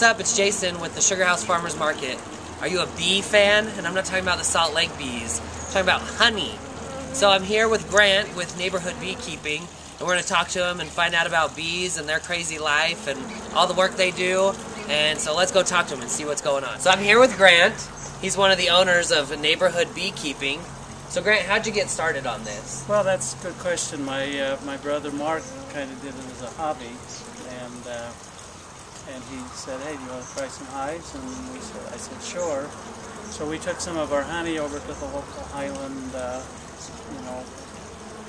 what's up? It's Jason with the Sugar House Farmers Market. Are you a bee fan? And I'm not talking about the Salt Lake bees. I'm talking about honey. So I'm here with Grant with Neighborhood Beekeeping, and we're going to talk to him and find out about bees and their crazy life and all the work they do. And so let's go talk to him and see what's going on. So I'm here with Grant. He's one of the owners of Neighborhood Beekeeping. So Grant, how'd you get started on this? Well, that's a good question. My brother Mark kind of did it as a hobby, and he said, "Hey, do you want to try some hives?" And I said, "Sure." So we took some of our honey over to the local Highland,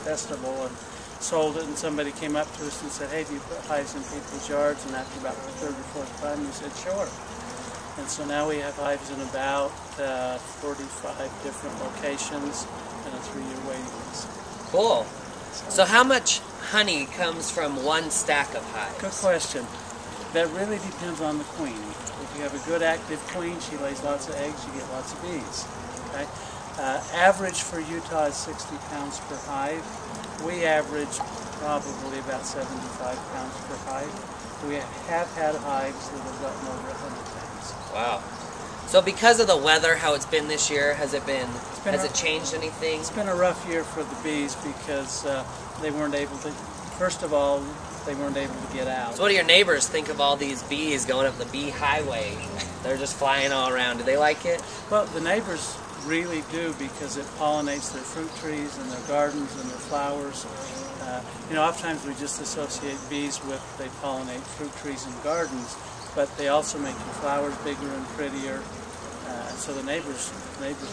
festival and sold it. And somebody came up to us and said, "Hey, do you put hives in people's yards?" And after about the third or fourth time, we said, "Sure." And so now we have hives in about 45 different locations and a 3-year waiting list. Cool. So how much honey comes from one stack of hives? Good question. That really depends on the queen. If you have a good active queen, she lays lots of eggs, you get lots of bees. Okay? Average for Utah is 60 pounds per hive. We average probably about 75 pounds per hive. We have had hives that have gotten over 100 pounds. Wow. So because of the weather, how it's been this year, has it changed anything? It's been a rough year for the bees because they weren't able to, first of all, they weren't able to get out. So what do your neighbors think of all these bees going up the bee highway? They're just flying all around. Do they like it? Well, the neighbors really do because it pollinates their fruit trees and their gardens and their flowers. Oftentimes we just associate bees with they pollinate fruit trees and gardens, but they also make your flowers bigger and prettier. So the neighbors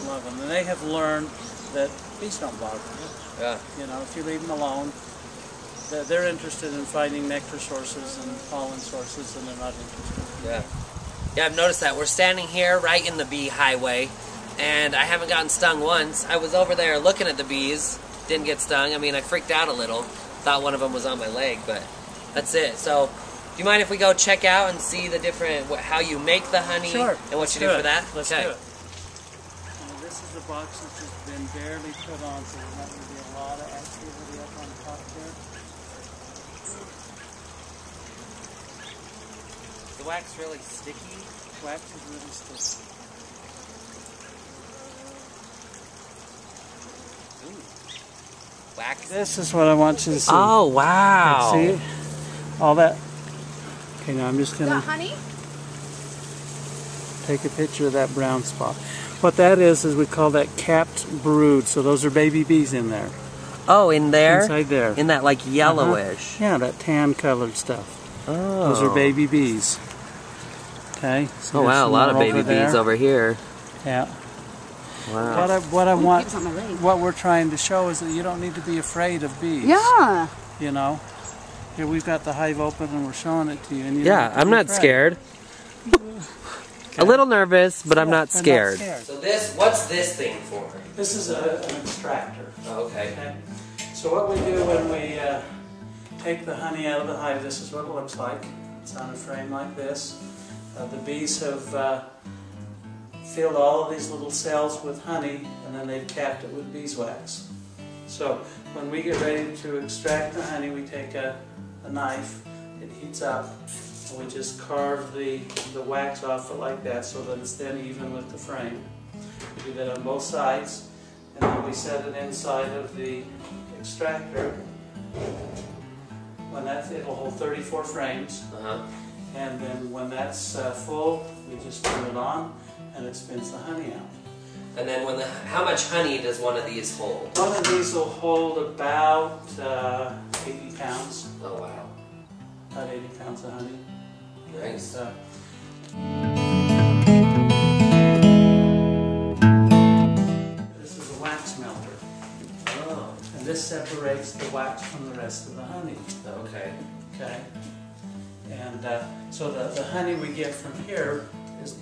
love them, and they have learned that bees don't bother you. Yeah. If you leave them alone, they're interested in finding nectar sources and pollen sources, and they're not interested. Yeah. Yeah, I've noticed that. We're standing here right in the bee highway, and I haven't gotten stung once. I was over there looking at the bees, didn't get stung. I mean, I freaked out a little. Thought one of them was on my leg, but that's it. So, do you mind if we go check out and see the different, how you make the honey? Sure. And what you do for that? Let's do it. This is the box that's just been barely put on, so there's not going to be a lot of activity up on top there. The wax really sticky? Wax is really sticky. Ooh. Wax. This is what I want you to see. Oh, wow. See? All that. Okay, now I'm just going to honey? take a picture of that brown spot. What that is we call that capped brood. So those are baby bees in there. Oh, in there? Inside there. In that, like, yellowish. Yeah, that tan colored stuff. Oh. Those are baby bees. Okay. So oh, wow, a lot of baby bees over here. Yeah. Wow. What we're trying to show is that you don't need to be afraid of bees. Yeah. Here we've got the hive open and we're showing it to you. And I'm not scared. Okay. A little nervous, but I'm not scared. So what's this thing for? This is an extractor. Oh, okay. So what we do when we take the honey out of the hive, this is what it looks like. It's on a frame like this. The bees have filled all of these little cells with honey, and then they've capped it with beeswax. So when we get ready to extract the honey, we take a knife, it heats up, and we just carve the wax off it like that so that it's then even with the frame. We do that on both sides, and then we set it inside of the extractor. When it'll hold 34 frames. And then when that's full, we just turn it on and it spins the honey out. And then how much honey does one of these hold? One of these will hold about 80 pounds. Oh, wow. About 80 pounds of honey. Nice. This is a wax melter. Oh. And this separates the wax from the rest of the honey. Okay. Okay. And so the honey we get from here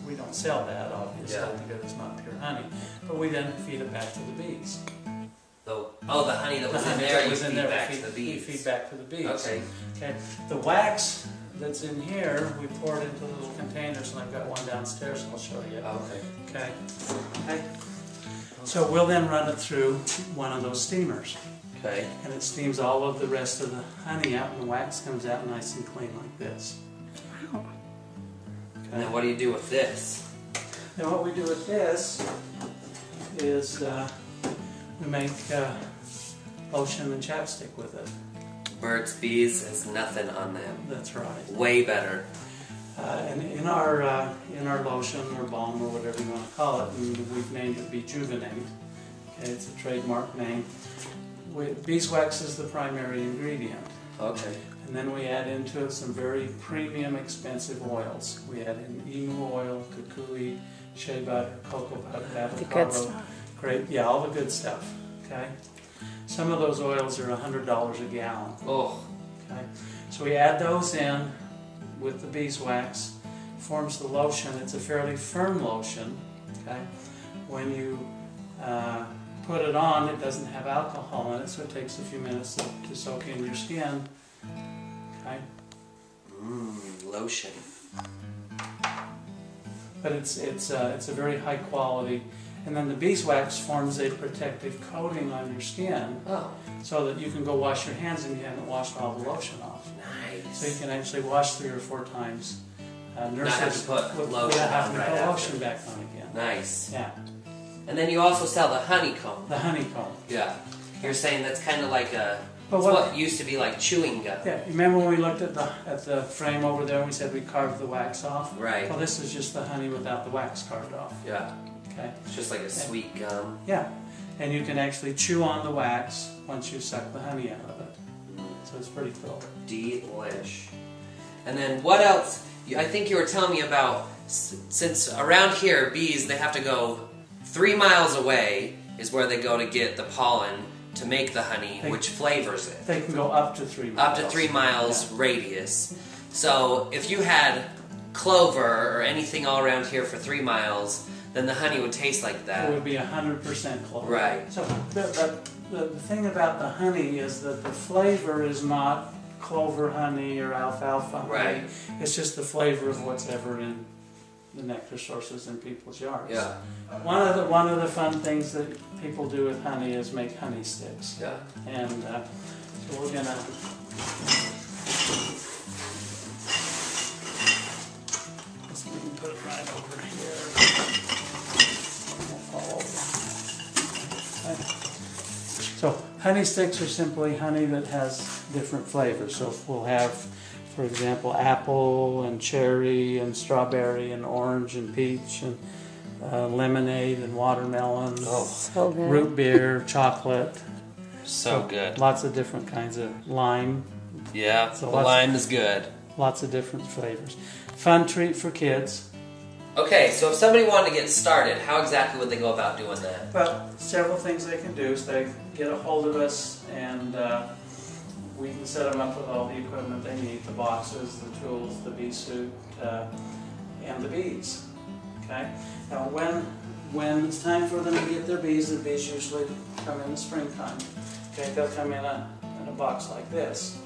we don't sell that obviously because it's not pure honey, but we then feed it back to the bees. The honey that was in there, you feed back to the bees. We feed back to the bees. Okay. Okay. The wax that's in here, we pour it into little containers, and I've got one downstairs, and I'll show you. Okay. Okay. Okay. So we'll then run it through one of those steamers. Okay. And it steams all of the rest of the honey out, and the wax comes out nice and clean like this. Wow. And then what do you do with this? And what we do with this is we make lotion and chapstick with it. Burt's Bees has nothing on them. That's right. Way better. And in our lotion or balm or whatever you want to call it, and we've named it Beejuvenate. Okay, it's a trademark name. Beeswax is the primary ingredient. Okay. And then we add into it some very premium, expensive oils. We add in emu oil, kukui, shea butter, cocoa butter, avocado, grape, yeah, all the good stuff. Okay. Some of those oils are $100 a gallon. Oh. Okay. So we add those in with the beeswax, forms the lotion. It's a fairly firm lotion. Okay. When you put it on, it doesn't have alcohol in it, so it takes a few minutes to soak in your skin. Okay. Lotion. But it's a very high quality. And then the beeswax forms a protective coating on your skin, so that you can go wash your hands and you haven't washed all the lotion off. Nice. So you can actually wash 3 or 4 times. Not have to put lotion on right after. Lotion back on again. Nice. Yeah. And then you also sell the honeycomb. The honeycomb. Yeah. You're saying that's kind of like a. But what used to be like chewing gum. Yeah. Remember when we looked at the frame over there and we said we carved the wax off? Right. Well, this is just the honey without the wax carved off. Yeah. Okay. It's just like a sweet gum. Yeah. And you can actually chew on the wax once you suck the honey out of it. So it's pretty cool. Delish. And then what else? I think you were telling me about, since around here bees, they have to go 3 miles away is where they go to get the pollen to make the honey, which flavors it. They can go up to 3 miles. Up to 3 miles radius. So if you had clover or anything all around here for 3 miles, then the honey would taste like that. It would be 100% clover. Right. So the thing about the honey is that the flavor is not clover honey or alfalfa honey. Right. It's just the flavor of what's ever in the nectar sources in people's yards. Yeah. One of the fun things that people do with honey is make honey sticks. Yeah. And so we're gonna. We can put it right over here. All over. Okay. So honey sticks are simply honey that has different flavors. So we'll have, for example, apple and cherry and strawberry and orange and peach and lemonade and watermelon, So good. root beer, chocolate. So good. Lots of different kinds of lime. Yeah, So the lime is good. Lots of different flavors. Fun treat for kids. Okay, so if somebody wanted to get started, how exactly would they go about doing that? Well, several things they can do is they get a hold of us and we can set them up with all the equipment they need, the boxes, the tools, the bee suit, and the bees. Okay? Now when it's time for them to get their bees, the bees usually come in the springtime. Okay, they'll come in a box like this.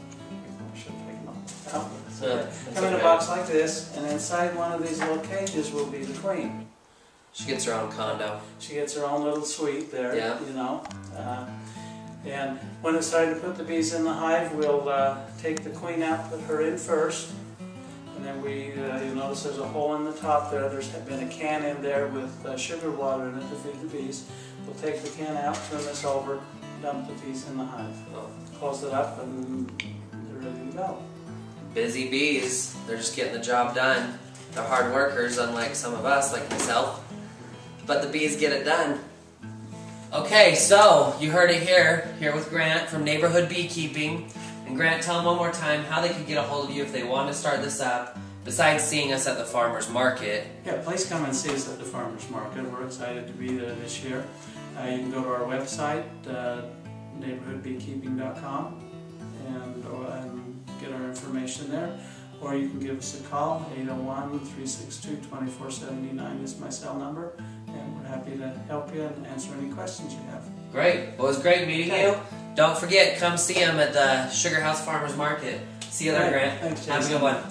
I should have taken them out. Come in a box like this, and inside one of these little cages will be the queen. She gets her own condo. She gets her own little suite there, Yeah. you know. And when it's time to put the bees in the hive, we'll take the queen out, put her in first. And then you'll notice there's a hole in the top there. There's been a can in there with sugar water in it to feed the bees. We'll take the can out, turn this over, dump the bees in the hive. Close it up, and they're ready to go. Busy bees. They're just getting the job done. They're hard workers, unlike some of us, like myself. But the bees get it done. Okay, so you heard it here with Grant from Neighborhood Beekeeping. And Grant, tell them one more time how they could get a hold of you if they want to start this up, besides seeing us at the farmer's market. Yeah, please come and see us at the farmer's market. We're excited to be there this year. You can go to our website, neighborhoodbeekeeping.com, and get our information there. Or you can give us a call, 801-362-2479 is my cell number, and we're happy to help you and answer any questions you have. Great. Well, it was great meeting you. Don't forget, come see him at the Sugar House Farmer's Market. See you there, Grant. Thanks, Jason. Have a good one.